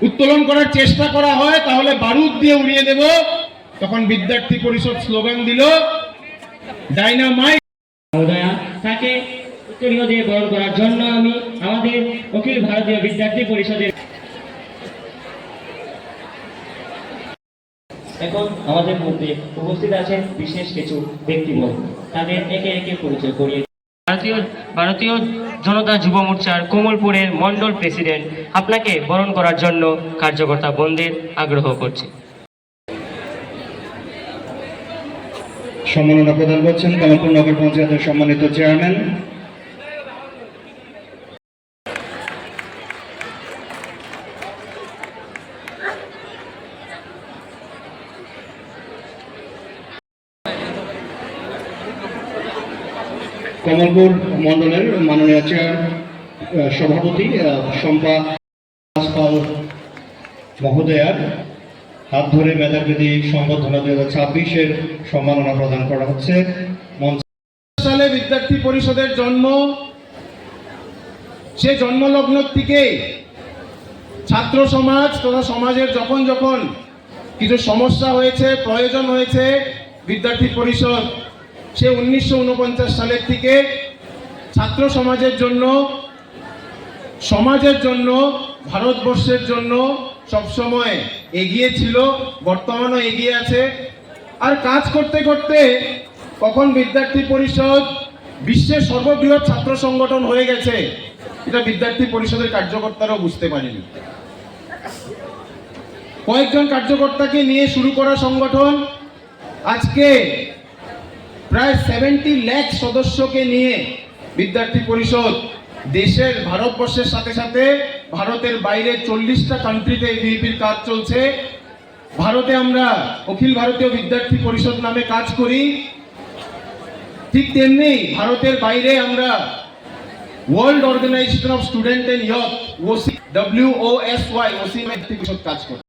উত্তোলন করার চেষ্টা করা হয় তাহলে বারুদ দিয়ে উড়িয়ে দেব, তখন বিদ্যার্থী পরিষদ স্লোগান দিল ডাইনামাইট। তাকে উত্তরীয় দিয়ে বরণ করার জন্য আমি আমাদের অখিল ভারতীয় বিদ্যার্থী পরিষদের এখন আমাদের মধ্যে উপস্থিত আছেন বিশেষ কিছু ব্যক্তিবর্গ, তাদের একে একে পরিচয় করিয়ে ভারতীয় জনতা যুব মোর্চার কোমলপুরের মন্ডল প্রেসিডেন্ট আপনাকে বরণ করার জন্য কার্যকর্তা বন্ধের আগ্রহ করছে। সম্মাননা প্রদান করছেন কমলপুর নগর পঞ্চায়েতের সম্মানিত চেয়ারম্যান কমলপুর মন্ডলের মাননীয় চেয়ার সভাপতি শম্পা পাল মহোদয়ার হাত ধরে মেধাবৃত্তি সম্বর্ধনা 2026-এর সম্মাননা প্রদান করা হচ্ছে। সালে বিদ্যার্থী পরিষদের জন্ম, সে জন্মলগ্ন থেকে ছাত্র সমাজ তথা সমাজের যখন যখন কিছু সমস্যা হয়েছে, প্রয়োজন হয়েছে, বিদ্যার্থী পরিষদ সে 1949 সালের থেকে ছাত্র সমাজের জন্য, সমাজের জন্য, ভারতবর্ষের জন্য সবসময় এগিয়ে ছিল, বর্তমানও এগিয়ে আছে। আর কাজ করতে করতে কখন বিদ্যার্থী পরিষদ বিশ্বের সর্ববৃহৎ ছাত্র সংগঠন হয়ে গেছে, এটা বিদ্যার্থী পরিষদের কার্যকর্তারাও বুঝতে পারেনি। কয়েকজন কার্যকর্তাকে নিয়ে শুরু করা সংগঠন আজকে প্রায় 70 লাখ সদস্যকে নিয়ে বিদ্যার্থী পরিষদ দেশের, ভারতবর্ষের সাথে সাথে ভারতের বাইরে 40টা কান্ট্রিতে বিএপির কাজ চলছে। ভারতে আমরা অখিল ভারতীয় বিদ্যার্থী পরিষদ নামে কাজ করি, ঠিক তেমনি ভারতের বাইরে আমরা world organization of student and youth WOSY পরিষদ কাজ করি।